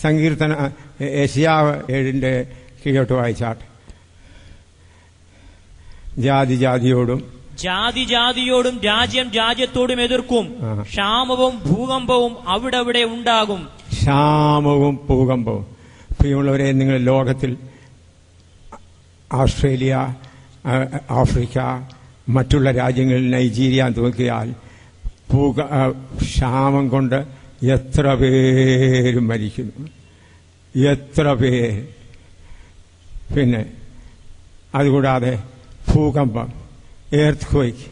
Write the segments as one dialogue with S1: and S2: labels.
S1: സങ്കീർത്തന യെശയ്യാവ് 7 കീഴോട്ട് വായിച്ചാട്ടെ. ജാതി ജാതിയോടും രാജ്യം രാജ്യത്തോടും എതിർക്കും. ക്ഷാമവും ഭൂകമ്പവും അവിടെ ഉണ്ടാകും. ക്ഷാമവും ഭൂകമ്പവും. പ്രിയമുള്ളവരെ, നിങ്ങൾ ലോകത്തിൽ ഓസ്ട്രേലിയ, ആഫ്രിക്ക, മറ്റുള്ള രാജ്യങ്ങളിൽ നൈജീരിയ നോക്കിയാൽ ക്ഷാമം കൊണ്ട് എത്ര പേര് മരിക്കുന്നു, എത്ര പേര്. പിന്നെ അതുകൂടാതെ ഭൂകമ്പം, എർത്ത്-ക്വേക്ക്.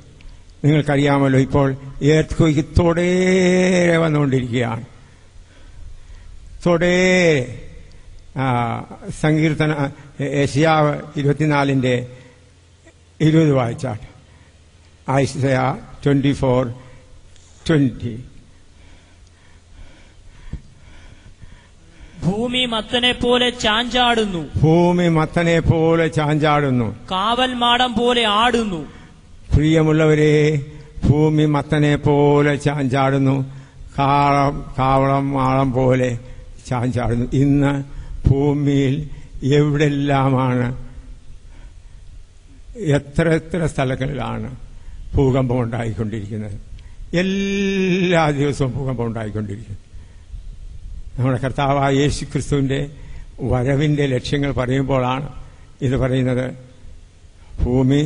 S1: നിങ്ങൾക്കറിയാമല്ലോ, ഇപ്പോൾ എർത്ത്-ക്വേക്ക് തുടരെ വന്നുകൊണ്ടിരിക്കുകയാണ്. തുടരെ. സങ്കീർത്തന യെശയ്യാവ് 24:20 വായിച്ചാട്ടെ. ഐസയ 24:20.
S2: ഭൂമി മത്തനെ പോലെ ചാഞ്ചാടുന്നു. കാവൽ മാടം പോലെ ആടുന്നു.
S1: പ്രിയമുള്ളവരെ, ഭൂമി മത്തനെ പോലെ ചാഞ്ചാടുന്നു, കാവളം മാളം പോലെ ചാഞ്ചാടുന്നു. ഇന്ന് ഭൂമിയിൽ എവിടെല്ലാമാണ്, എത്ര സ്ഥലങ്ങളിലാണ് ഭൂകമ്പം ഉണ്ടായിക്കൊണ്ടിരിക്കുന്നത്. എല്ലാ ദിവസവും ഭൂകമ്പം ഉണ്ടായിക്കൊണ്ടിരിക്കുന്നു. നമ്മുടെ കർത്താവായ യേശുക്രിസ്തുവിന്റെ വരവിന്റെ ലക്ഷ്യങ്ങൾ പറയുമ്പോഴാണ് ഇത് പറയുന്നത്. ഭൂമി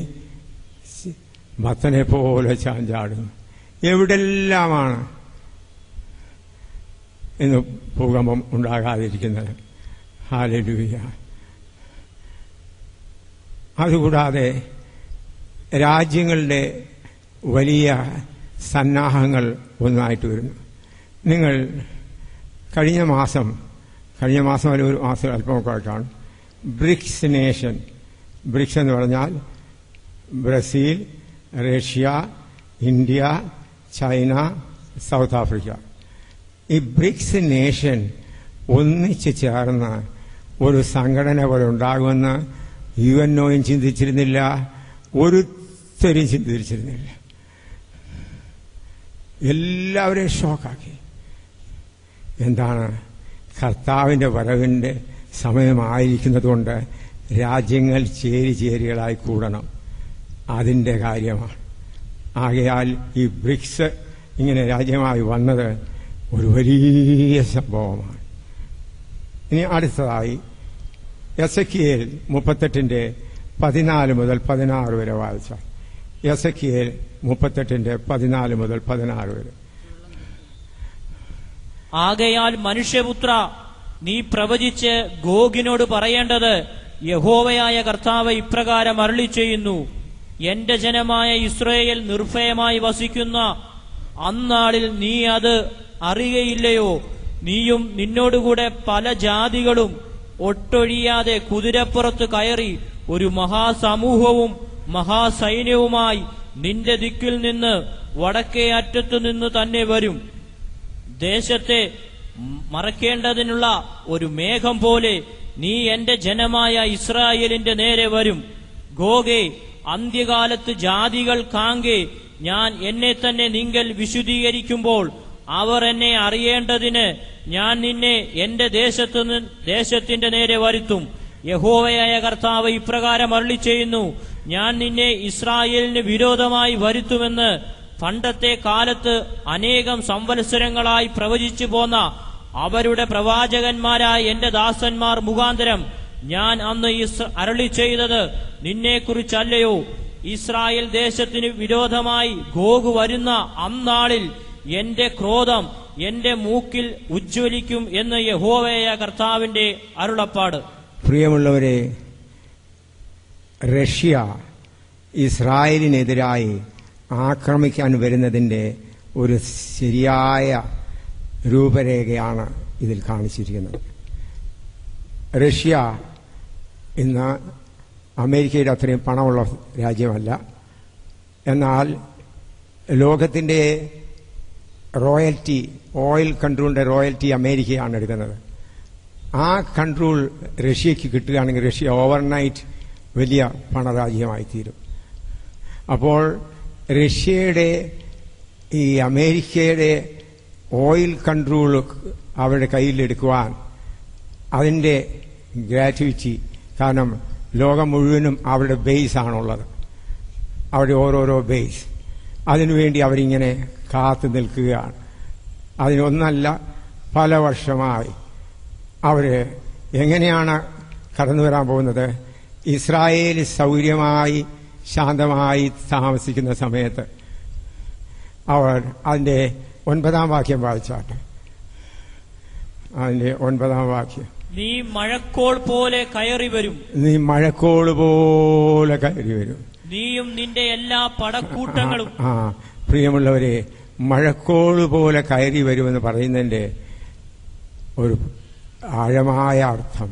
S1: മത്തനെ പോലെ ചാഞ്ചാടുന്നു. എവിടെല്ലാമാണ് ഇന്ന് ഭൂകമ്പം ഉണ്ടാകാതിരിക്കുന്നത്. ഹല്ലേലൂയ. അതുകൂടാതെ രാജ്യങ്ങളുടെ വലിയ സന്നാഹങ്ങൾ ഒന്നായിട്ട് വരുന്നു. നിങ്ങൾ കഴിഞ്ഞ മാസം അല്ല, ഒരു മാസം അല്പമൊക്കെയായിട്ടാണ് ബ്രിക്സ് നേഷൻ. ബ്രിക്സ് എന്ന് പറഞ്ഞാൽ Brazil, Russia, India, China, south Africa. ഈ ബ്രിക്സ് നേഷൻ ഒന്നിച്ച് ചേർന്ന് ഒരു സംഘടന പോലെ ഉണ്ടാകുമെന്ന് UNOയും ചിന്തിച്ചിരുന്നില്ല, ഒരുത്തരും ചിന്തിച്ചിരുന്നില്ല. എല്ലാവരെയും ഷോക്കാക്കി. എന്താണ്? കർത്താവിന്റെ വരവിന്റെ സമയമായിരിക്കുന്നതുകൊണ്ട് രാജ്യങ്ങൾ ചേരികളായി കൂടണം. അതിന്റെ കാര്യമാണ്. ആകയാൽ ഈ ബ്രിക്സ് ഇങ്ങനെ രാജ്യമായി വന്നത് ഒരു വലിയ സംഭവമാണ്. ഇനി അടുത്തതായി എസെക്കിയേൽ 38:14 മുതൽ 16 വരെ വായിച്ചാൽ. എസെക്കിയേൽ 38:14 മുതൽ 16 വരെ.
S2: ആകയാൽ മനുഷ്യപുത്ര, നീ പ്രവചിച്ച് ഗോഗിനോട് പറയേണ്ടത്, യഹോവയായ കർത്താവ് ഇപ്രകാരം അരുളി ചെയ്യുന്നു: എന്റെ ജനമായ ഇസ്രായേൽ നിർഭയമായി വസിക്കുന്ന അന്നാളിൽ നീ അത് അറിയയില്ലയോ? നീയും നിന്നോടുകൂടെ പല ജാതികളും ഒട്ടൊഴിയാതെ കുതിരപ്പുറത്ത് കയറി ഒരു മഹാസമൂഹവും മഹാസൈന്യവുമായി നിന്റെ ദിക്കിൽ നിന്ന് വടക്കേ അറ്റത്തു നിന്ന് തന്നെ വരും. ദേശത്തെ മറക്കേണ്ടതിനുള്ള ഒരു മേഘം പോലെ നീ എന്റെ ജനമായ ഇസ്രായേലിന്റെ നേരെ വരും. ഗോഗേ, അന്ത്യകാലത്ത് ജാതികൾ കാങ്കെ ഞാൻ എന്നെ തന്നെ നിങ്ങൾ വിശുദ്ധീകരിക്കുമ്പോൾ അവർ എന്നെ അറിയേണ്ടതിന് ഞാൻ നിന്നെ എന്റെ ദേശത്തിന്റെ നേരെ വരുത്തും. യഹോവയായ കർത്താവ് ഇപ്രകാരം അരുളി ചെയ്യുന്നു: ഞാൻ നിന്നെ ഇസ്രായേലിന് വിരോധമായി വരുത്തുമെന്ന് പണ്ടത്തെ കാലത്ത് അനേകം സംവത്സരങ്ങളായി പ്രവചിച്ചു പോന്ന അവരുടെ പ്രവാചകന്മാരായ എന്റെ ദാസന്മാർ മുഖാന്തരം ഞാൻ അന്ന് അരുളി ചെയ്തത് നിന്നെക്കുറിച്ചല്ലയോ? ഇസ്രായേൽ ദേശത്തിന് വിരോധമായി ഗോഗ് വരുന്ന അന്നാളിൽ എന്റെ ക്രോധം എന്റെ മൂക്കിൽ ഉജ്ജ്വലിക്കും എന്ന് യഹോവയായ കർത്താവിന്റെ അരുളപ്പാട്.
S1: പ്രിയമുള്ളവരെ, റഷ്യ ഇസ്രായേലിനെതിരായി ആക്രമിക്കാൻ വരുന്നതിന്റെ ഒരു ശരിയായ രൂപരേഖയാണ് ഇതിൽ കാണിച്ചിരിക്കുന്നത്. റഷ്യ ഇന്ന് അമേരിക്കയുടെ അത്രയും പണമുള്ള രാജ്യമല്ല. എന്നാൽ ലോകത്തിന്റെ റോയൽറ്റി, ഓയിൽ കൺട്രോളിന്റെ റോയൽറ്റി അമേരിക്കയാണ് എടുക്കുന്നത്. ആ കൺട്രോൾ റഷ്യക്ക് കിട്ടുകയാണെങ്കിൽ റഷ്യ ഓവർനൈറ്റ് വലിയ പണരാജ്യമായി തീരും. അപ്പോൾ റഷ്യയുടെ ഈ അമേരിക്കയുടെ ഓയിൽ കൺട്രോൾ അവരുടെ കയ്യിലെടുക്കുവാൻ അതിൻ്റെ ഗ്രാറ്റുവിറ്റി. കാരണം ലോകം മുഴുവനും അവരുടെ ബേസ് ആണുള്ളത്, അവിടെ ഓരോരോ ബേസ്. അതിനുവേണ്ടി അവരിങ്ങനെ കാത്തു നിൽക്കുകയാണ്. അതിനൊന്നല്ല, പല വർഷമായി അവർ എങ്ങനെയാണ് കടന്നു വരാൻ പോകുന്നത്? ഇസ്രായേൽ സൗകര്യമായി ശാന്തമായി താമസിക്കുന്ന സമയത്ത് അവർ അതിൻ്റെ 9-ാം വാക്യം വായിച്ചാട്ടെ. അതിന്റെ 9-ാം വാക്യം.
S2: നീ മഴക്കോൾ പോലെ കയറി വരും.
S1: നീ മഴക്കോൾ പോലെ കയറി വരും.
S2: നീയും നിന്റെ എല്ലാ പടക്കൂട്ടങ്ങളും.
S1: പ്രിയമുള്ളവരെ, മഴക്കോൾ പോലെ കയറി വരുമെന്ന് പറയുന്നതിന്റെ ഒരു ആഴമായ അർത്ഥം,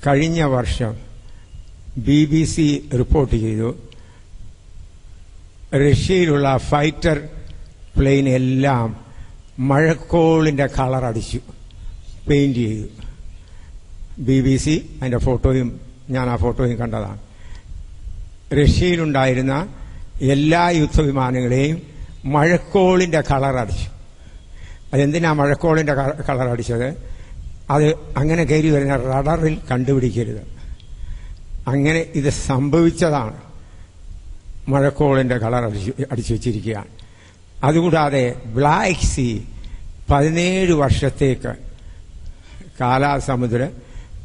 S1: കഴിഞ്ഞ വർഷം BBC റിപ്പോർട്ട് ചെയ്തു, റഷ്യയിലുള്ള ഫൈറ്റർ പ്ലെയിൻ എല്ലാം മഴക്കോളിന്റെ കളർ അടിച്ചു, പെയിന്റ് ചെയ്തു. BBC അതിന്റെ ഫോട്ടോയും ഞാൻ ആ ഫോട്ടോയും കണ്ടതാണ്. റഷ്യയിലുണ്ടായിരുന്ന എല്ലാ യുദ്ധവിമാനങ്ങളെയും മഴക്കോളിന്റെ കളർ അടിച്ചു. അതെന്തിനാ മഴക്കോളിന്റെ കളർ അടിച്ചത്? അത് അങ്ങനെ കയറി വരുന്ന റഡറിൽ കണ്ടുപിടിക്കരുത്. അങ്ങനെ ഇത് സംഭവിച്ചതാണ്. മഴക്കോളിന്റെ കളർ അടിച്ചു വെച്ചിരിക്കുകയാണ്. അതുകൂടാതെ ബ്ലാക്ക് സീ 17 വർഷത്തേക്ക്, കാലാസമുദ്രം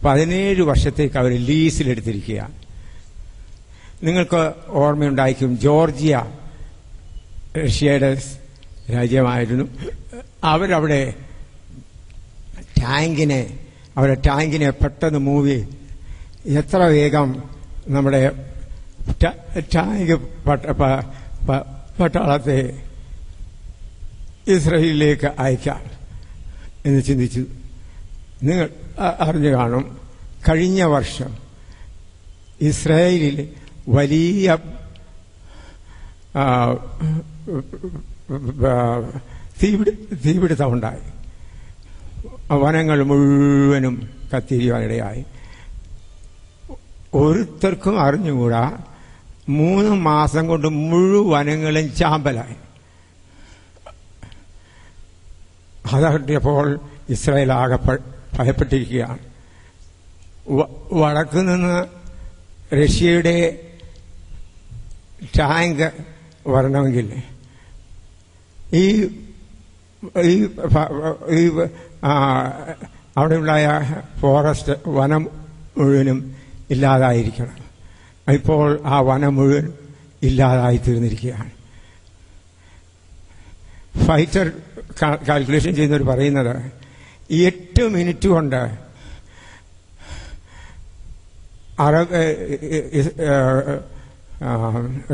S1: 17 വർഷത്തേക്ക് അവർ ലീസിലെടുത്തിരിക്കുകയാണ്. നിങ്ങൾക്ക് ഓർമ്മയുണ്ടായിരിക്കും, ജോർജിയ റഷ്യയുടെ രാജ്യമായിരുന്നു. അവരവിടെ അവരുടെ ടാങ്കിനെ പെട്ടെന്ന് മൂവ് ചെയ്ത് എത്ര വേഗം നമ്മുടെ ടാങ്ക് പട്ടാളത്തെ ഇസ്രായേലിലേക്ക് അയക്കാം എന്ന് ചിന്തിച്ചു. നിങ്ങൾ അറിഞ്ഞു കാണും, കഴിഞ്ഞ വർഷം ഇസ്രായേലിൽ വലിയ തീപിടുത്തമുണ്ടായി. വനങ്ങൾ മുഴുവനും കത്തിരിയാനിടയായി. ഒരുത്തർക്കും അറിഞ്ഞുകൂടാ, 3 മാസം കൊണ്ട് മുഴുവനങ്ങളും ചാമ്പലായി. അതറിഞ്ഞപ്പോൾ ഇസ്രായേൽ ആകെ ഭയപ്പെട്ടിരിക്കുകയാണ്. വടക്കു നിന്ന് റഷ്യയുടെ ടാങ്ക് വരണമെങ്കിൽ ഈ അവിടെയുണ്ടായ ഫോറസ്റ്റ് വനം മുഴുവനും ഇല്ലാതായിരിക്കണം. ഇപ്പോൾ ആ വനം മുഴുവൻ ഇല്ലാതായിത്തീർന്നിരിക്കുകയാണ്. ഫൈറ്റർ കാൽക്കുലേഷൻ ചെയ്യുന്നവർ പറയുന്നത് 8 മിനിറ്റ് കൊണ്ട്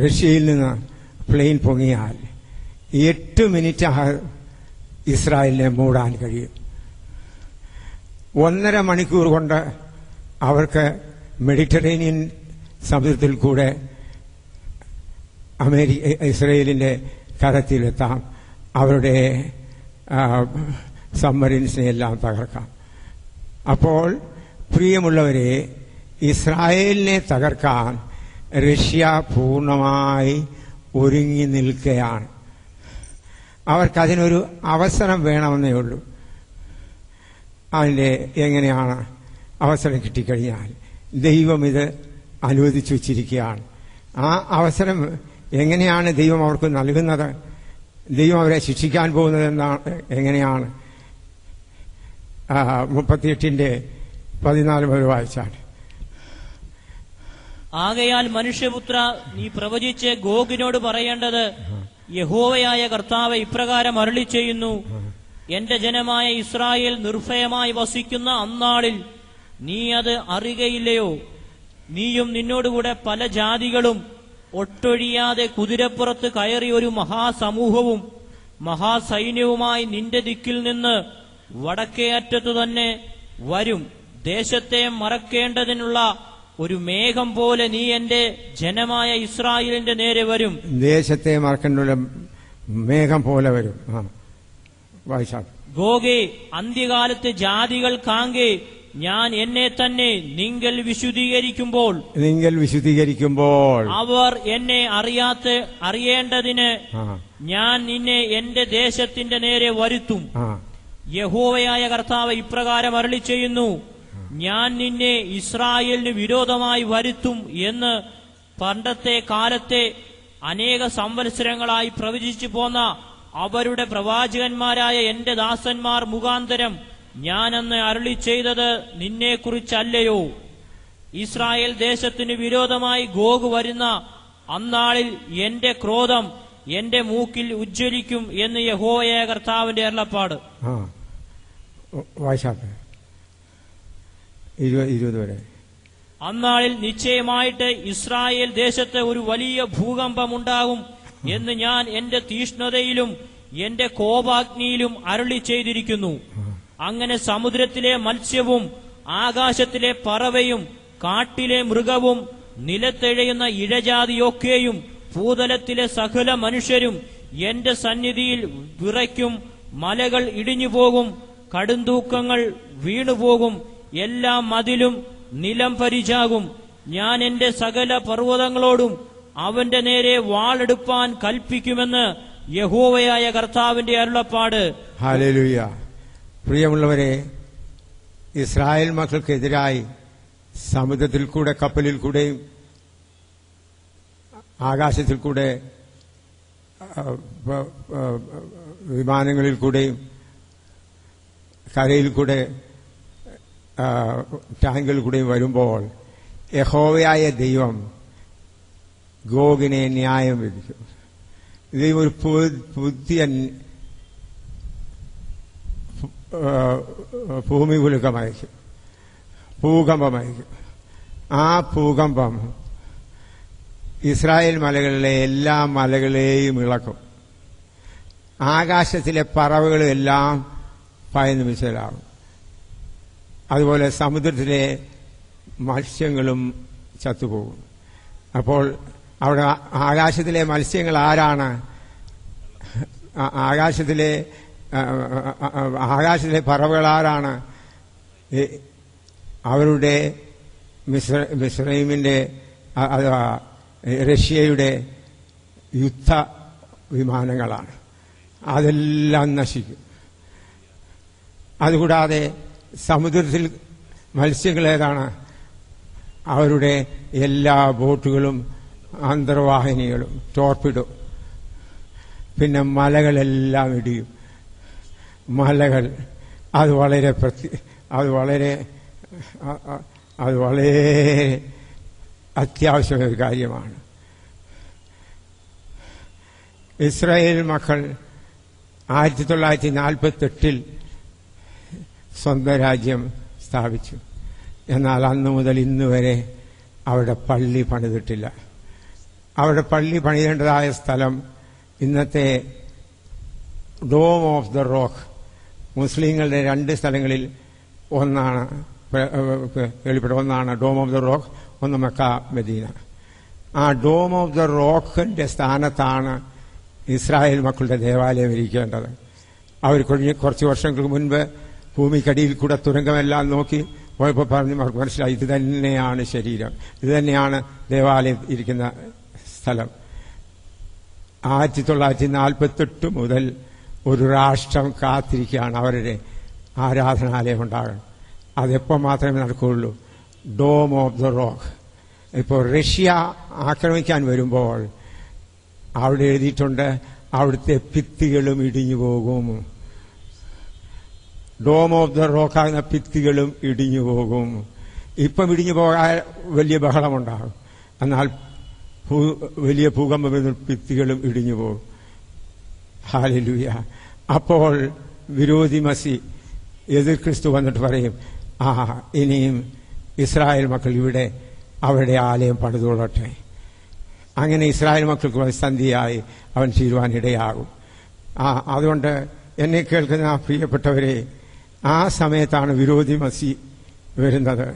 S1: റഷ്യയിൽ നിന്ന് പ്ലെയിൻ പൊങ്ങിയാൽ 8 മിനിറ്റ് ഇസ്രായേലിനെ മൂടാൻ കഴിയും. 1.5 മണിക്കൂർ കൊണ്ട് അവർക്ക് മെഡിറ്ററേനിയൻ സമുദ്രത്തിൽ കൂടെ ഇസ്രായേലിന്റെ കരത്തിലെത്താം. അവരുടെ സബ്മറീൻസിനെ എല്ലാം തകർക്കാം. അപ്പോൾ പ്രിയമുള്ളവരെ, ഇസ്രായേലിനെ തകർക്കാൻ റഷ്യ പൂർണ്ണമായി ഒരുങ്ങി നിൽക്കുകയാണ്. അവർക്കതിനൊരു അവസരം വേണമെന്നേ ഉള്ളൂ. അതിൻ്റെ എങ്ങനെയാണ് അവസരം കിട്ടിക്കഴിഞ്ഞാൽ ദൈവം ഇത് അനുവദിച്ചു വച്ചിരിക്കുകയാണ്. ആ അവസരം എങ്ങനെയാണ് ദൈവം അവർക്ക് നൽകുന്നത്? ദൈവം അവരെ ശിക്ഷിക്കാൻ പോകുന്നത് എങ്ങനെയാണ്? 38-14 മുതൽ വായിച്ചാണ്.
S2: ആകയാൽ മനുഷ്യപുത്ര, നീ പ്രവചിച്ച് ഗോഗിനോട് പറയേണ്ടത്, യഹോവയായ കർത്താവ് ഇപ്രകാരം അരുളി ചെയ്യുന്നു, എന്റെ ജനമായ ഇസ്രായേൽ നിർഭയമായി വസിക്കുന്ന അന്നാളിൽ നീ അത് അറിയുകയില്ലയോ? നീയും നിന്നോടുകൂടെ പല ജാതികളും ഒട്ടൊഴിയാതെ കുതിരപ്പുറത്ത് കയറി ഒരു മഹാസമൂഹവും മഹാസൈന്യവുമായി നിന്റെ ദിക്കിൽ നിന്ന് വടക്കേ അറ്റത്തു തന്നെ വരും. ദേശത്തെ മറക്കേണ്ടതിനുള്ള ഒരു മേഘം പോലെ നീ എന്റെ ജനമായ ഇസ്രായേലിന്റെ നേരെ വരും.
S1: ദേശത്തെ മറക്കേണ്ട മേഘം പോലെ വരും.
S2: ഗോഗേ, അന്ത്യകാലത്ത് ജാതികൾ കാങ്കേ ഞാൻ എന്നെ തന്നെ നിങ്ങൾ വിശുദ്ധീകരിക്കുമ്പോൾ അവർ എന്നെ അറിയേണ്ടതിന് ഞാൻ നിന്നെ എന്റെ ദേശത്തിന്റെ നേരെ വരുത്തും. യഹോവയായ കർത്താവ് ഇപ്രകാരം അരുളി ചെയ്യുന്നു, ഞാൻ നിന്നെ ഇസ്രായേലിന് വിരോധമായി വരുത്തും എന്ന് പണ്ടത്തെ കാലത്തെ അനേക സംവത്സരങ്ങളായി പ്രവചിച്ചു പോന്ന അവരുടെ പ്രവാചകന്മാരായ എന്റെ ദാസന്മാർ മുഖാന്തരം ഞാനന്ന് അരുളി ചെയ്തത് നിന്നെക്കുറിച്ചല്ലയോ? ഇസ്രായേൽ ദേശത്തിന് വിരോധമായി ഗോഗ് വരുന്ന അന്നാളിൽ എന്റെ ക്രോധം എന്റെ മൂക്കിൽ ഉജ്ജ്വലിക്കും എന്ന് യഹോവയായ കർത്താവിന്റെ അരുളപ്പാട്.
S1: 20 വരെ.
S2: അന്നാളിൽ നിശ്ചയമായിട്ട് ഇസ്രായേൽ ദേശത്ത് ഒരു വലിയ ഭൂകമ്പമുണ്ടാകും എന്ന് ഞാൻ എന്റെ തീഷ്ണതയിലും എന്റെ കോപാഗ്നിയിലും അരുളി ചെയ്തിരിക്കുന്നു. അങ്ങനെ സമുദ്രത്തിലെ മത്സ്യവും ആകാശത്തിലെ പറവയും കാട്ടിലെ മൃഗവും നിലത്തെഴയുന്ന ഇഴജാതിയൊക്കെയും ഭൂതലത്തിലെ സകല മനുഷ്യരും എന്റെ സന്നിധിയിൽ വിറയ്ക്കും. മലകൾ ഇടിഞ്ഞുപോകും, കടുംതൂക്കങ്ങൾ വീണുപോകും, എല്ലാ മതിലും നിലം പരിചാകും. ഞാൻ എന്റെ സകല പർവ്വതങ്ങളോടും അവന്റെ നേരെ വാളെടുപ്പാൻ കൽപ്പിക്കുമെന്ന് യഹോവയായ കർത്താവിന്റെ അരുളപ്പാട്.
S1: ഹല്ലേലൂയ. പ്രിയമുള്ളവരെ, ഇസ്രായേൽ മക്കൾക്കെതിരായി സമുദ്രത്തിൽ കൂടെ, കപ്പലിൽ കൂടെയും ആകാശത്തിൽ കൂടെ, വിമാനങ്ങളിൽ കൂടെയും കരയിൽ കൂടെ, ടാങ്കിൽ കൂടെയും വരുമ്പോൾ യഹോവയായ ദൈവം ഗോഗിനെ ന്യായം വിധിക്കും. ദൈവം ഒരു പുതിയ ഭൂമികുലുക്കമയക്കും, ഭൂകമ്പമയക്കും. ആ ഭൂകമ്പം ഇസ്രായേൽ മലകളിലെ എല്ലാ മലകളെയും ഇളക്കും. ആകാശത്തിലെ പറവകളും എല്ലാം ഭയന്ന് വിശലാവും. അതുപോലെ സമുദ്രത്തിലെ മത്സ്യങ്ങളും ചത്തുപോകും. അപ്പോൾ അവിടെ ആകാശത്തിലെ മത്സ്യങ്ങൾ ആരാണ്? ആകാശത്തിലെ പറവകൾ ആരാണ്? അവരുടെ മിസ്രൈമിന്റെ, റഷ്യയുടെ യുദ്ധ വിമാനങ്ങളാണ്. അതെല്ലാം നശിക്കും. അതുകൂടാതെ സമുദ്രത്തിൽ മത്സ്യങ്ങൾ ഏതാണ്? അവരുടെ എല്ലാ ബോട്ടുകളും അന്തർവാഹിനികളും ടോർപിഡോ. പിന്നെ മലകളെല്ലാം ഇടിയും. മലകൾ അത് വളരെ അത്യാവശ്യമായ ഒരു കാര്യമാണ്. ഇസ്രായേൽ മക്കൾ 1948 സ്വന്തം രാജ്യം സ്ഥാപിച്ചു. എന്നാൽ അന്നു മുതൽ ഇന്ന് വരെ അവിടെ പള്ളി പണിതിട്ടില്ല. അവിടെ പള്ളി പണിതേണ്ടതായ സ്ഥലം ഇന്നത്തെ ഡോം ഓഫ് ദ റോക്ക്, മുസ്ലിങ്ങളുടെ 2 സ്ഥലങ്ങളിൽ ഒന്നാണ്, ഒന്നാണ് ഡോം ഓഫ് ദ റോക്ക്, ഒന്ന് മക്ക മദീന. ആ ഡോം ഓഫ് ദ റോക്കിന്റെ സ്ഥാനത്താണ് ഇസ്രായേൽ മക്കളുടെ ദേവാലയം ഇരിക്കേണ്ടത്. അവർ കുറച്ച് വർഷങ്ങൾക്ക് മുൻപ് ഭൂമിക്കടിയിൽ കൂടെ തുരങ്കമെല്ലാം നോക്കി പോയപ്പോൾ പറഞ്ഞ് മനസ്സിലായി, ഇത് തന്നെയാണ് ശരീരം, ഇത് തന്നെയാണ് ദേവാലയം ഇരിക്കുന്ന സ്ഥലം. 1948 മുതൽ ഒരു രാഷ്ട്രം കാത്തിരിക്കുകയാണ് അവരുടെ ആരാധനാലയം ഉണ്ടാകണം. അതെപ്പോൾ മാത്രമേ നടക്കുകയുള്ളൂ? Dome of the rock. ഇപ്പോൾ റഷ്യ ആക്രമിക്കാൻ വരുമ്പോൾ അവിടെ എഴുതിയിട്ടുണ്ട്, അവിടുത്തെ ഭിത്തികളും ഇടിഞ്ഞു പോകും. ഡോം ഓഫ് ദ റോക്കാകുന്ന ഭിത്തികളും ഇടിഞ്ഞു പോകും. ഇപ്പം ഇടിഞ്ഞു പോകാൻ വലിയ ബഹളമുണ്ടാകും. എന്നാൽ വലിയ ഭൂകമ്പം ഭിത്തികളും ഇടിഞ്ഞു പോകും. ഹല്ലേലൂയ. അപ്പോൾ വിരോധി മസി, എതിർ ക്രിസ്തു വന്നിട്ട് പറയും, ഇനിയും ഇസ്രായേൽ മക്കൾ ഇവിടെ അവരുടെ ആലയം പണിതുകൊള്ളട്ടെ. അങ്ങനെ ഇസ്രായേൽ മക്കൾക്ക് സന്ധിയായി അവൻ തീരുവാനിടയാകും. അതുകൊണ്ട് എന്നെ കേൾക്കുന്ന പ്രിയപ്പെട്ടവരെ, ആ സമയത്താണ് വിരോധി മസി വരുന്നത്.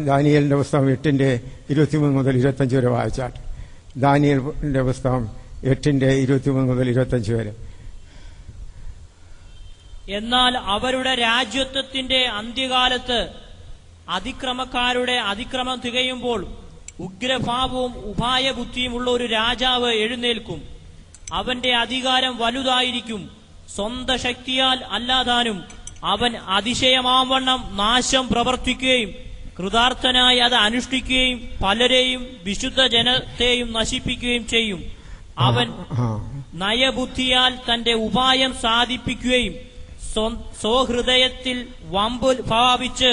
S1: ദാനിയേലിന്റെ പുസ്തകം 8:23 മുതൽ 25 വരെ വായിച്ചാൽ, ദാനിയേലിന്റെ പുസ്തകം 8:23 മുതൽ 25 വരെ.
S2: എന്നാൽ അവരുടെ രാജ്യത്വത്തിന്റെ അന്ത്യകാലത്ത് അതിക്രമക്കാരുടെ അതിക്രമം തികയുമ്പോൾ ഉഗ്രഭാവവും ഉപായബുദ്ധിയുമുള്ള ഒരു രാജാവ് എഴുന്നേൽക്കും. അവന്റെ അധികാരം വലുതായിരിക്കും. സ്വന്തം ശക്തിയാൽ അല്ലാതാനും അവൻ അതിശയമാവണ്ണം നാശം പ്രവർത്തിക്കുകയും കൃതാർത്ഥനായി അത് അനുഷ്ഠിക്കുകയും പലരെയും വിശുദ്ധ ജനത്തെയും നശിപ്പിക്കുകയും ചെയ്യും. അവൻ നയബുദ്ധിയാൽ തന്റെ ഉപായം സാധിപ്പിക്കുകയും സ്വഹൃദയത്തിൽ വമ്പ് ഭാവിച്ച്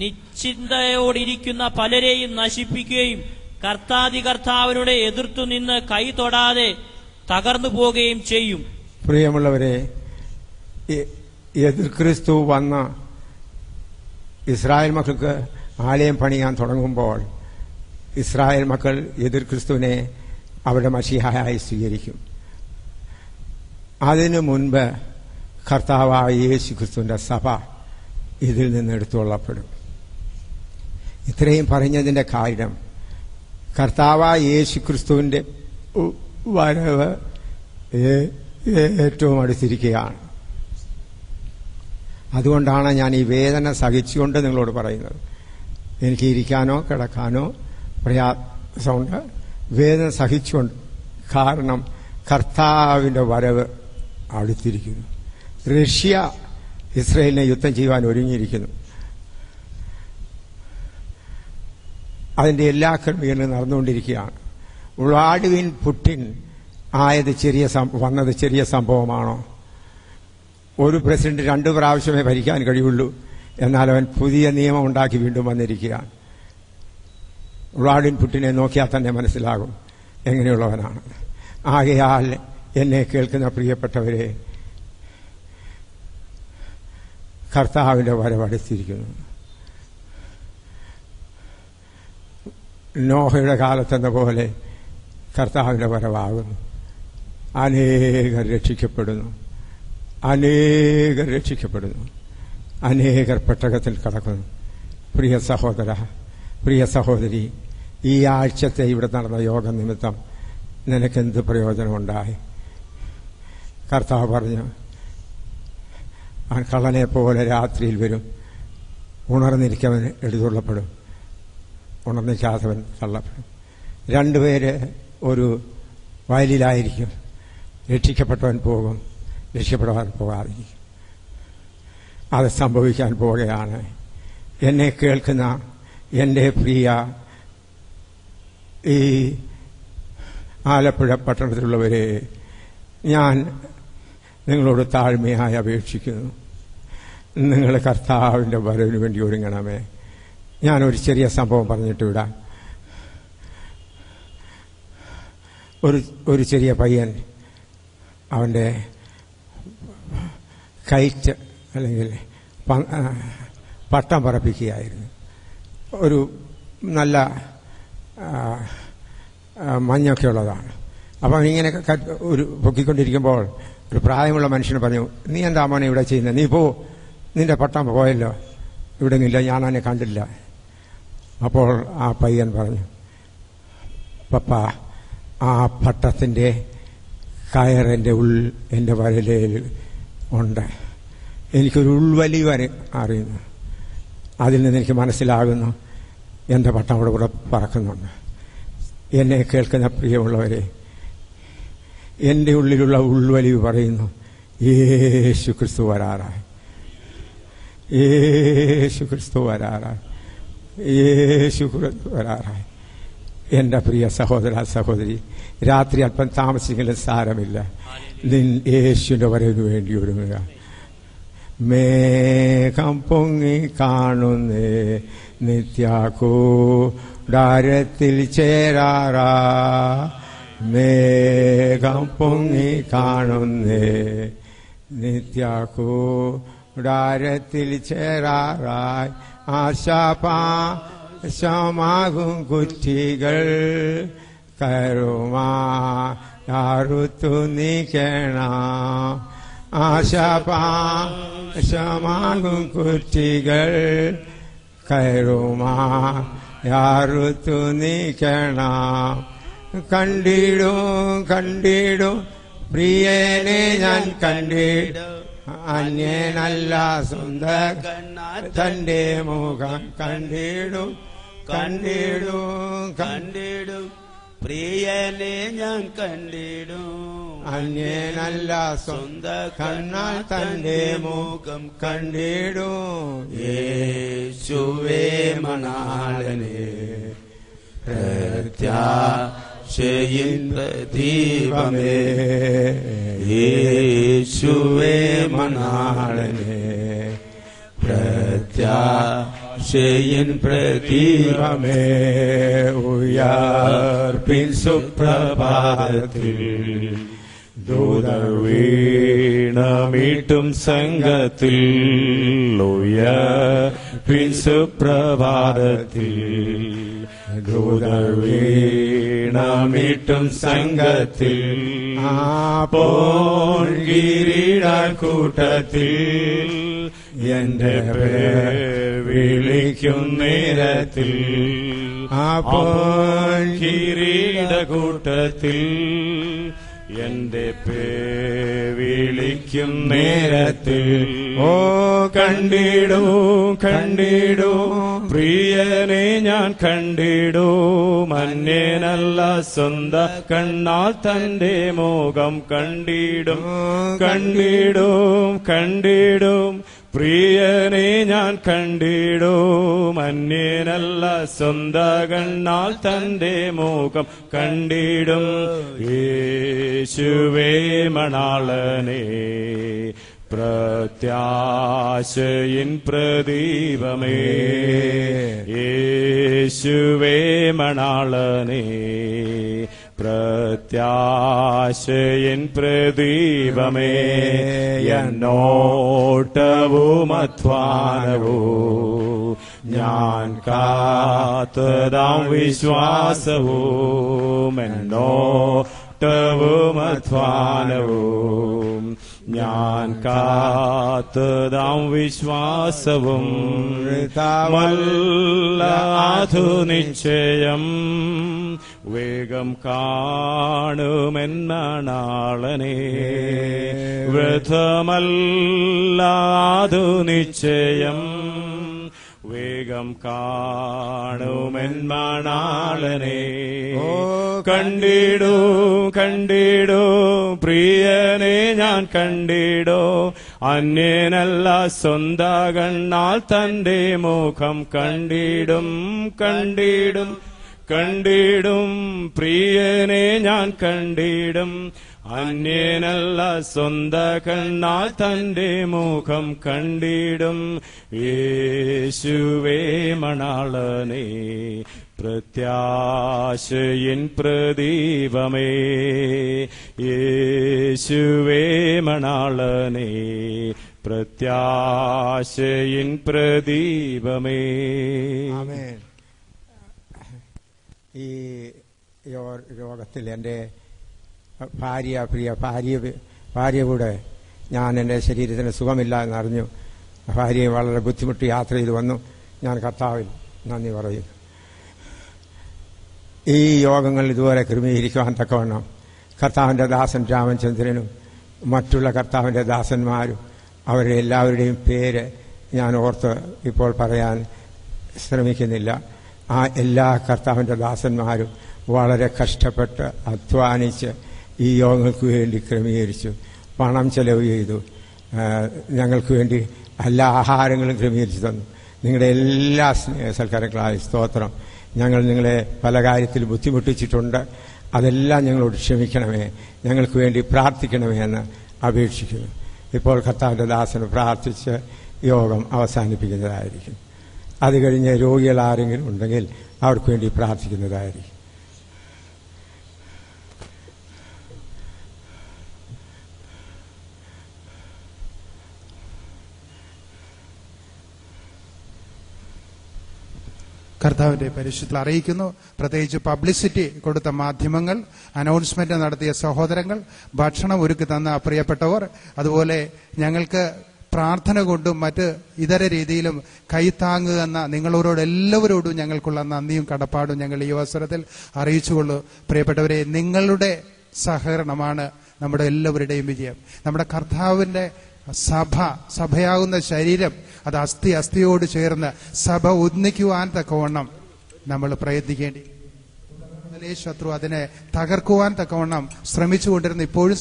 S2: നിശ്ചിന്തയോടിരിക്കുന്ന പലരെയും നശിപ്പിക്കുകയും കർത്താതികർത്താവിനോട് എതിർത്തു നിന്ന് കൈ തൊടാതെ തകർന്നു പോവുകയും ചെയ്യും.
S1: പ്രിയമുള്ളവരെ, എതിർ ക്രിസ്തു വന്ന ഇസ്രായേൽ മക്കൾക്ക് ആലയം പണിയാൻ തുടങ്ങുമ്പോൾ ഇസ്രായേൽ മക്കൾ എതിർ ക്രിസ്തുവിനെ അവരുടെ മശീഹയായി സ്വീകരിക്കും. അതിനു മുൻപ് കർത്താവായ യേശു ക്രിസ്തുവിന്റെ സഭ ഇതിൽ നിന്ന് എടുത്തുകൊള്ളപ്പെടും. ഇത്രയും പറഞ്ഞതിന്റെ കാര്യം കർത്താവായ യേശു ക്രിസ്തുവിന്റെ വരവ് ഏറ്റവും അടുത്തിരിക്കുകയാണ്. അതുകൊണ്ടാണ് ഞാൻ ഈ വേദന സഹിച്ചുകൊണ്ട് നിങ്ങളോട് പറയുന്നത്. എനിക്ക് ഇരിക്കാനോ കിടക്കാനോ പ്രയാസമുണ്ട്, വേദന സഹിച്ചുകൊണ്ട്. കാരണം കർത്താവിന്റെ വരവ് അടുത്തിരിക്കുന്നു. റഷ്യ ഇസ്രയേലിനെ യുദ്ധം ചെയ്യുവാൻ ഒരുങ്ങിയിരിക്കുന്നു. അതിന്റെ എല്ലാ ക്രമീകരണവും നടന്നുകൊണ്ടിരിക്കുകയാണ്. വ്ളാഡിമിർ പുടിൻ വന്നത് ചെറിയ സംഭവമാണോ? ഒരു പ്രസിഡന്റ് 2 പ്രാവശ്യമേ ഭരിക്കാൻ കഴിയുള്ളൂ, എന്നാൽ അവൻ പുതിയ നിയമം ഉണ്ടാക്കി വീണ്ടും വന്നിരിക്കുകയാണ്. വ്ളാഡിമിർ പുടിനെ നോക്കിയാൽ തന്നെ മനസ്സിലാകും എങ്ങനെയുള്ളവനാണ്. ആകയാൽ എന്നെ കേൾക്കുന്ന പ്രിയപ്പെട്ടവരെ, കർത്താവിന്റെ വരവടുത്തിരിക്കുന്നു. നോഹയുടെ കാലത്തെന്ന പോലെ കർത്താവിന്റെ വരവാകുന്നു. അനേകർ രക്ഷിക്കപ്പെടുന്നു, അനേകർ പെട്ടകത്തിൽ കടക്കുന്നു. പ്രിയ സഹോദര, പ്രിയ സഹോദരി, ഈ ആഴ്ചത്തെ ഇവിടെ നടന്ന യോഗ നിമിത്തം നിനക്കെന്ത് പ്രയോജനമുണ്ടായി? കർത്താവ് പറഞ്ഞു, കള്ളനെ പോലെ രാത്രിയിൽ വരും, ഉണർന്നിരിക്കവൻ എടുത്തുള്ളപ്പെടും, ഉണർന്നിരിക്കാത്തവൻ തള്ളപ്പെടും. 2 പേര് ഒരു വയലിലായിരിക്കും, രക്ഷിക്കപ്പെട്ടവൻ പോകും, രക്ഷപ്പെടാൻ പോകാതിരിക്കും. അത് സംഭവിക്കാൻ പോവുകയാണ്. എന്നെ കേൾക്കുന്ന എൻ്റെ പ്രിയ ഈ ആലപ്പുഴ പട്ടണത്തിലുള്ളവരെ, ഞാൻ നിങ്ങളോട് താഴ്മയായി അപേക്ഷിക്കുന്നു, നിങ്ങൾ കർത്താവിൻ്റെ വരവിന് വേണ്ടി ഒരുങ്ങണമേ. ഞാനൊരു ചെറിയ സംഭവം പറഞ്ഞിട്ട് വിടാം. ഒരു ചെറിയ പയ്യൻ അവൻ്റെ കൈറ്റ് അല്ലെങ്കിൽ പട്ടം പറപ്പിക്കുകയായിരുന്നു. ഒരു നല്ല മഞ്ഞൊക്കെ ഉള്ളതാണ്. അപ്പം ഇങ്ങനെ ഒരു പൊക്കിക്കൊണ്ടിരിക്കുമ്പോൾ ഒരു പ്രായമുള്ള മനുഷ്യന് പറഞ്ഞു, നീ എന്താ മോനെ ഇവിടെ ചെയ്യുന്നത്? നീ നിന്റെ പട്ടം പോയല്ലോ, ഇവിടെ ഇല്ല, ഞാൻ അവനെ കണ്ടില്ല. അപ്പോൾ ആ പയ്യൻ പറഞ്ഞു, പപ്പ, ആ പട്ടത്തിൻ്റെ കയറെൻ്റെ എൻ്റെ വരലയിൽ ഉണ്ട്. എനിക്കൊരു ഉൾവലിവ് അറിയുന്നു. അതിൽ നിന്ന് എനിക്ക് മനസ്സിലാകുന്നു എൻ്റെ പട്ടം അവിടെ കൂടെ പറക്കുന്നുണ്ട്. എന്നെ കേൾക്കുന്ന പ്രിയമുള്ളവരെ, എൻ്റെ ഉള്ളിലുള്ള ഉൾവലിവ് പറയുന്നു, യേശു ക്രിസ്തു വരാറായി, യേശു ക്രിസ്തു വരാറായി, യേശു ക്രിസ്തു വരാറായി. എൻ്റെ പ്രിയ സഹോദര സഹോദരി, രാത്രി അല്പം താമസിക്കുന്ന സാരമില്ല, യേശുവിൻ്റെ വരവിന് വേണ്ടി ഒരുങ്ങുക. മേഘം പൊങ്ങി കാണുന്നേ, നിത്യകൂടാരത്തിൽ ചേരാറാ. മേഘം പൊങ്ങി കാണുന്നേ, നിത്യകൂടാരത്തിൽ ചേരാറായി. ആശാപാശമാകും കുറ്റികൾ കരുമാറുത്തു നീക്കണം. ആശാപാശമാകും കുറ്റികൾ കരുമാറുത്തു നീക്കണം. കണ്ടിടും പ്രിയനെ ഞാൻ കണ്ടിടും, അന്യനല്ല സ്വന്തം തന്റെ മുഖം കണ്ടിടും. പ്രിയനെ ഞാൻ കണ്ടിടും, അന്യനല്ല സ്വന്തം കണ്ണാൽ തന്റെ മുഖം കണ്ടിടും.
S3: യേശുവേ മണാളനെ പ്രത്യാശയിൻ പ്രദീപമേ, യേശുവേ മണാളനെ പ്രത്യാശയിൻ പ്രദീപമേ.
S1: ഉയർപ്പിൻ സുപ്രഭാതത്തിൽ
S3: ദൂതർ വീണമീട്ടും സംഘത്തിൽ, ഉയർപ്പിൻ സുപ്രഭാതത്തിൽ ദൂതർ വീണമീട്ടും സംഘത്തിൽ,
S1: അപ്പോൾ
S3: കിരീടക്കൂട്ടത്തിൽ എന്റെ പേർ വിളിക്കും നേരത്തിൽ,
S1: അപ്പോൾ
S3: കിരീടക്കൂട്ടത്തിൽ എന്റെ പേർ വിളിക്കും നേരത്തിൽ. ഓ കണ്ടിടൂ കണ്ടിടൂ പ്രിയനെ ഞാൻ കണ്ടിടൂ, അന്യനല്ല സ്വന്തം കണ്ണാൽ തന്റെ മുഖം കണ്ടിടും. കണ്ടിടും കണ്ടിടും പ്രിയനെ ഞാൻ കണ്ടിടും, അന്യനല്ല സ്വന്തം കണ്ണാൽ തന്റെ മുഖം കണ്ടിടും. യേശുവേ മണാളനെ പ്രത്യാശയിൻ പ്രദീപമേ, യേശുവേ മണാളനെ പ്രത്യാശയിൻ പ്രദീപമേ. എന്നോട്ടവും അധ്വാനവും ഞാൻ കാത്തതാം വിശ്വാസവും, എന്നോട്ടവും അധ്വാനവും ഞാൻ കാത്തതാം വിശ്വാസവും, മല്ലാധു നിശ്ചയം വേഗം കാണുമെന്നാളനെ. വ്രതമല്ലാധു നിശ്ചയം വേഗം കാണുമെന്നാളനെ. കണ്ടിടൂ കണ്ടിടൂ പ്രിയനെ ഞാൻ കണ്ടിടൂ, അന്യനല്ല സ്വന്തം കണ്ണാൽ തന്റെ മുഖം കണ്ടിടും. കണ്ടിടും കണ്ടിടും പ്രിയനെ ഞാൻ കണ്ടിടും, അന്യനല്ല സ്വന്തം കണ്ണാൽ തന്റെ മുഖം കണ്ടിടും. യേശുവേ മണാളനെ പ്രത്യാശയിൻ പ്രദീപമേ, യേശുവേ മണാളനെ പ്രത്യാശയിൻ പ്രദീപമേ.
S1: ആമേൻ. ഈ രോഗത്തിൽ എൻ്റെ ഭാര്യ കൂടെ ഞാൻ എൻ്റെ ശരീരത്തിന് സുഖമില്ല എന്നറിഞ്ഞു. ഭാര്യയെ വളരെ ബുദ്ധിമുട്ടി യാത്ര ചെയ്ത് വന്നു. ഞാൻ കർത്താവിൽ നന്ദി പറയുന്നു. ഈ യോഗങ്ങൾ ഇതുപോലെ ക്രമീകരിക്കുവാൻ തക്കവണ്ണം കർത്താവിൻ്റെ ദാസൻ രാമചന്ദ്രനും മറ്റുള്ള കർത്താവിൻ്റെ ദാസന്മാരും അവരുടെ എല്ലാവരുടെയും പേര് ഞാൻ ഓർത്ത് ഇപ്പോൾ പറയാൻ ശ്രമിക്കുന്നില്ല. ആ എല്ലാ കർത്താവിൻ്റെ ദാസന്മാരും വളരെ കഷ്ടപ്പെട്ട് അധ്വാനിച്ച് ഈ യോഗങ്ങൾക്ക് വേണ്ടി ക്രമീകരിച്ചു, പണം ചെലവ് ചെയ്തു, ഞങ്ങൾക്ക് വേണ്ടി എല്ലാ ആഹാരങ്ങളും ക്രമീകരിച്ചു തന്നു. നിങ്ങളുടെ എല്ലാ സൽക്കാരങ്ങളായ സ്തോത്രം. ഞങ്ങൾ നിങ്ങളെ പല കാര്യത്തിൽ ബുദ്ധിമുട്ടിച്ചിട്ടുണ്ട്, അതെല്ലാം ഞങ്ങളോട് ക്ഷമിക്കണമേ, ഞങ്ങൾക്ക് വേണ്ടി പ്രാർത്ഥിക്കണമേ എന്ന് അപേക്ഷിക്കുന്നു. ഇപ്പോൾ കർത്താവിൻ്റെ ദാസന് പ്രാർത്ഥിച്ച് യോഗം അവസാനിപ്പിക്കുന്നതായിരിക്കും. അത് കഴിഞ്ഞ് രോഗികൾ ആരെങ്കിലും ഉണ്ടെങ്കിൽ അവർക്ക് വേണ്ടി പ്രാർത്ഥിക്കുന്നതായിരിക്കും.
S4: കർത്താവിന്റെ പരിശുദ്ധ അറിയിക്കുന്നു. പ്രത്യേകിച്ച് പബ്ലിസിറ്റി കൊടുത്ത മാധ്യമങ്ങൾ, അനൗൺസ്മെന്റ് നടത്തിയ സഹോദരങ്ങൾ, ഭക്ഷണം ഒരുക്കി തന്ന പ്രിയപ്പെട്ടവർ, അതുപോലെ ഞങ്ങൾക്ക് പ്രാർത്ഥന കൊണ്ടും മറ്റ് ഇതര രീതിയിലും കൈത്താങ്ങുക എന്ന നിങ്ങളോട് എല്ലാവരോടും ഞങ്ങൾക്കുള്ള നന്ദിയും കടപ്പാടും ഞങ്ങൾ ഈ അവസരത്തിൽ അറിയിച്ചുകൊള്ളു. പ്രിയപ്പെട്ടവരെ, നിങ്ങളുടെ സഹകരണമാണ് നമ്മുടെ എല്ലാവരുടെയും വിജയം. നമ്മുടെ കർത്താവിന്റെ സഭയാകുന്ന ശരീരം, അത് അസ്ഥിയോട് ചേർന്ന് സഭ ഒന്നിക്കുവാൻ തക്കവണ്ണം നമ്മൾ പ്രയത്നിക്കേണ്ടി തന്നെ ശത്രു അതിനെ തകർക്കുവാൻ തക്കവണ്ണം ശ്രമിച്ചുകൊണ്ടിരുന്നു, ഇപ്പോഴും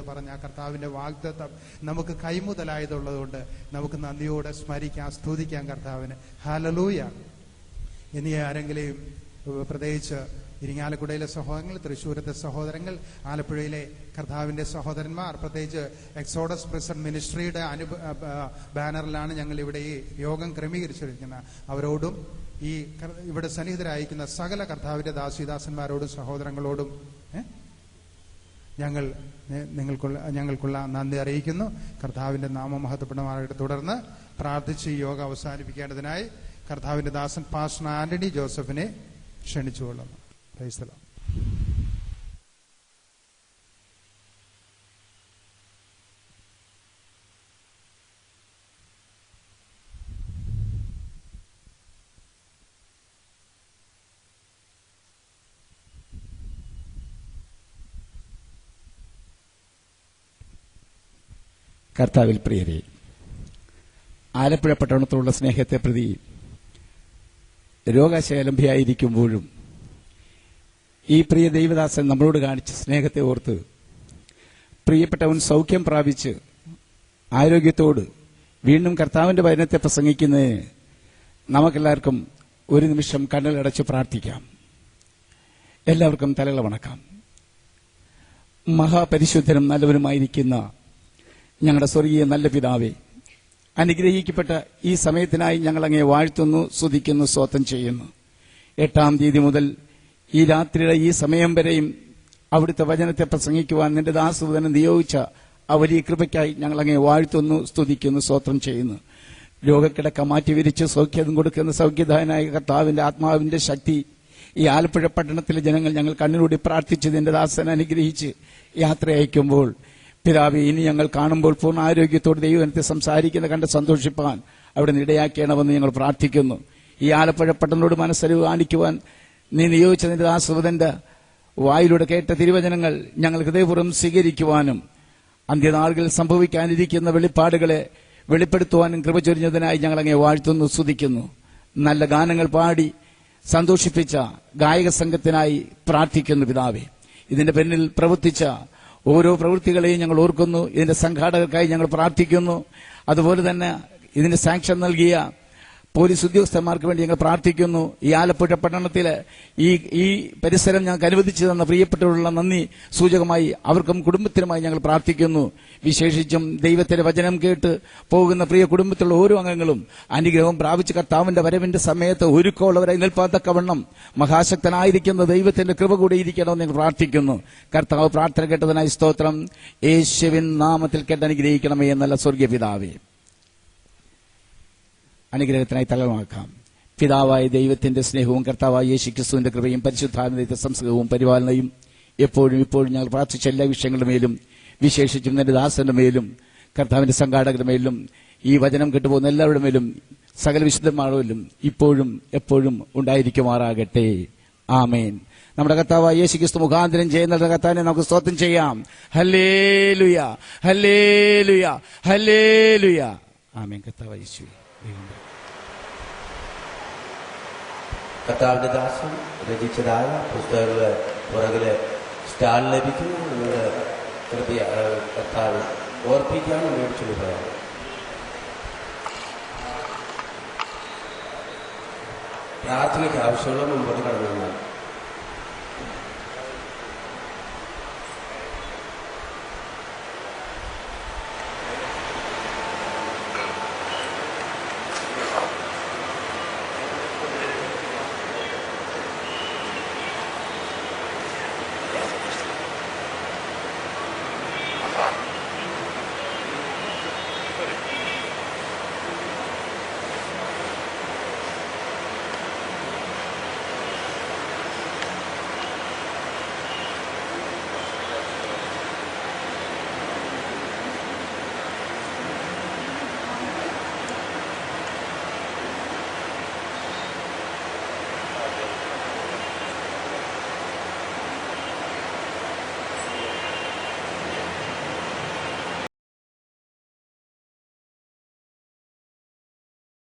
S4: പറഞ്ഞ കർത്താവിന്റെ വാഗ്ദത്തം നമുക്ക് കൈമുതലായതുള്ളതുകൊണ്ട് നമുക്ക് നന്ദിയോടെ സ്മരിക്കാം, സ്തുതിക്കാം കർത്താവിന്. ഹല്ലേലൂയ. ഇനി ആരെങ്കിലും പ്രത്യേകിച്ച് ഇരിങ്ങാലക്കുടയിലെ സഹോദരങ്ങൾ, തൃശ്ശൂരത്തെ സഹോദരങ്ങൾ, ആലപ്പുഴയിലെ കർത്താവിന്റെ സഹോദരന്മാർ, പ്രത്യേകിച്ച് എക്സോഡസ് പ്രിസൺ മിനിസ്ട്രിയുടെ ബാനറിലാണ് ഞങ്ങൾ ഇവിടെ ഈ യോഗം ക്രമീകരിച്ചിരിക്കുന്നത്. അവരോടും ഈ ഇവിടെ സന്നിഹിതരായിരിക്കുന്ന സകല കർത്താവിന്റെ ദാസിദാസന്മാരോടും സഹോദരങ്ങളോടും ഞങ്ങൾക്കുള്ള നന്ദി അറിയിക്കുന്നു. കർത്താവിന്റെ നാമം മഹത്വപ്പെടുമാറാകട്ടെ. തുടർന്ന് പ്രാർത്ഥിച്ച് ഈ യോഗം അവസാനിപ്പിക്കേണ്ടതിനായി കർത്താവിന്റെ ദാസൻ പാസ്റ്റർ ആന്റണി ജോസഫിനെ ക്ഷണിച്ചുകൊള്ളുന്നു. Praise the Lord.
S5: കർത്താവിൽ പ്രിയരെ, ആലപ്പുഴ പട്ടണത്തോടുള്ള സ്നേഹത്തെ പ്രതി രോഗശൈലംഭിയായിരിക്കുമ്പോഴും ഈ പ്രിയ ദൈവദാസൻ നമ്മളോട് കാണിച്ച സ്നേഹത്തെ ഓർത്ത് പ്രിയപ്പെട്ടവൻ സൗഖ്യം പ്രാപിച്ച് ആരോഗ്യത്തോട് വീണ്ടും കർത്താവിന്റെ വചനത്തെ പ്രസംഗിക്കുന്നതിന് നമുക്കെല്ലാവർക്കും ഒരു നിമിഷം കണ്ണുകളടച്ച് പ്രാർത്ഥിക്കാം. എല്ലാവർക്കും തലകള വണക്കാം. മഹാപരിശുദ്ധനും നല്ലവനുമായിരിക്കുന്ന ഞങ്ങളുടെ സ്വർഗീയ നല്ല പിതാവേ, അനുഗ്രഹിക്കപ്പെട്ട ഈ സമയത്തിനായി ഞങ്ങൾ അങ്ങേ വാഴ്ത്തുന്നു, സ്തുതിക്കുന്നു, സ്തോത്രം ചെയ്യുന്നു. 8-ാം തീയതി മുതൽ ഈ രാത്രിയുടെ ഈ സമയം വരെയും അവിടുത്തെ വചനത്തെ പ്രസംഗിക്കുവാൻ നിന്റെ ദാസദൂതനെ നിയോഗിച്ച ആ വലിയ കൃപയ്ക്കായി ഞങ്ങൾ അങ്ങേ വാഴ്ത്തുന്നു, സ്തുതിക്കുന്നു, സ്തോത്രം ചെയ്യുന്നു. രോഗക്കിടക്ക മാറ്റിവിരിച്ച് സൗഖ്യം കൊടുക്കുന്ന സൗഖ്യദായനായ കർത്താവിന്റെ ആത്മാവിന്റെ ശക്തി ഈ ആലപ്പുഴ പട്ടണത്തിലെ ജനങ്ങൾ ഞങ്ങൾ കണ്ണിലൂടെ പ്രാർത്ഥിച്ച് നിന്റെ ദാസനെ അനുഗ്രഹിച്ച് യാത്ര അയക്കുമ്പോൾ പിതാവേ, ഇനി ഞങ്ങൾ കാണുമ്പോൾ പൂർണ്ണ ആരോഗ്യത്തോട് ദൈവത്തെ സംസാരിക്കുന്ന കണ്ട് സന്തോഷിപ്പാൻ അവിടെ ഇടയാക്കണമെന്ന് ഞങ്ങൾ പ്രാർത്ഥിക്കുന്നു. ഈ ആലപ്പുഴ പട്ടണത്തോട് മനസ്സരിവ് കാണിക്കുവാൻ നീ നിയോഗിച്ച നിന്റെ ദാസവദന്റെ വായിലൂടെ കേട്ട തിരുവചനങ്ങൾ ഞങ്ങൾ ഹൃദയപൂർവ്വം സ്വീകരിക്കുവാനും അന്ത്യനാളുകളിൽ സംഭവിക്കാനിരിക്കുന്ന വെളിപ്പാടുകളെ വെളിപ്പെടുത്തുവാനും കൃപ ചൊരിഞ്ഞതിനായി ഞങ്ങൾ അങ്ങേ വാഴ്ത്തുന്നു, സ്തുതിക്കുന്നു. നല്ല ഗാനങ്ങൾ പാടി സന്തോഷിപ്പിച്ച ഗായക സംഘത്തിനായി പ്രാർത്ഥിക്കുന്നു പിതാവേ. ഇതിന്റെ പിന്നിൽ പ്രവർത്തിച്ച ഓരോ പ്രവൃത്തികളെയും ഞങ്ങൾ ഓർക്കുന്നു. ഇതിന്റെ സംഘാടകർക്കായി ഞങ്ങൾ പ്രാർത്ഥിക്കുന്നു. അതുപോലെ തന്നെ ഇതിന് സാങ്ഷൻ നൽകിയ പോലീസ് ഉദ്യോഗസ്ഥന്മാർക്ക് വേണ്ടി ഞങ്ങൾ പ്രാർത്ഥിക്കുന്നു. ഈ ആലപ്പുഴ പട്ടണത്തിലെ ഈ പരിസരം ഞങ്ങൾക്ക് അനുവദിച്ചു തന്ന പ്രിയപ്പെട്ടവരുള്ള നന്ദി സൂചകമായി അവർക്കും കുടുംബത്തിനുമായി ഞങ്ങൾ പ്രാർത്ഥിക്കുന്നു. വിശേഷിച്ചും ദൈവത്തിന്റെ വചനം കേട്ട് പോകുന്ന പ്രിയ കുടുംബത്തിലുള്ള ഓരോ അംഗങ്ങളും അനുഗ്രഹം പ്രാപിച്ച് കർത്താവിന്റെ വരവിന്റെ സമയത്ത് ഒരുക്കമുള്ളവരായി നിൽപ്പാത്തക്കവണ്ണം മഹാശക്തനായിരിക്കുന്ന ദൈവത്തിന്റെ കൃപ കൂടെ ഇരിക്കണമെന്ന് ഞങ്ങൾ പ്രാർത്ഥിക്കുന്നു. കർത്താവ് പ്രാർത്ഥന കേട്ടതിനായി സ്തോത്രം. യേശുവിൻ നാമത്തിൽ കേട്ട് അനുഗ്രഹിക്കണമേ എന്നല്ല സ്വർഗീയ പിതാവേ. അനുഗ്രഹത്തിനായി തലമാക്കാം. പിതാവായ ദൈവത്തിന്റെ സ്നേഹവും കർത്താവായ യേശുക്രിസ്തുവിന്റെ കൃപയും പരിശുദ്ധാത്മാവിന്റെ സംസർഗവും പരിപാലനയും എപ്പോഴും ഇപ്പോഴും ഞങ്ങൾ പ്രാർത്ഥിച്ച എല്ലാ വിഷയങ്ങളുടെ മേലും, വിശേഷിച്ചും നിന്റെ ദാസന്റെ മേലും കർത്താവിന്റെ സംഘാടകരുടെ മേലും ഈ വചനം കേട്ടുപോകുന്ന എല്ലാവരുടെ മേലും സകല വിശുദ്ധന്മാരിലും ഇപ്പോഴും എപ്പോഴും ഉണ്ടായിരിക്കുമാറാകട്ടെ. ആമേൻ. നമ്മുടെ കർത്താവായ യേശുക്രിസ്തു മുഖാന്തരം ചെയ്യുന്ന കർത്താവിനെ നമുക്ക് സ്തോത്രം ചെയ്യാം. ഹല്ലേലൂയ, ഹല്ലേലൂയ, ഹല്ലേലൂയ. ആമേൻ. കർത്താവായ യേശുവേ,
S6: കർത്താവിന്റെ ദാസൻ രചിച്ചതായ പുസ്തകങ്ങള് പുറകില് സ്റ്റാൾ ലഭിക്കുന്നു. നിങ്ങളുടെ കൃപയ കർത്താവ് ഓർപ്പിക്കാനും മേടിച്ചു പറയാം. പ്രാർത്ഥനയ്ക്ക് ആവശ്യമുള്ള മുമ്പോട്ട് കടന്നു.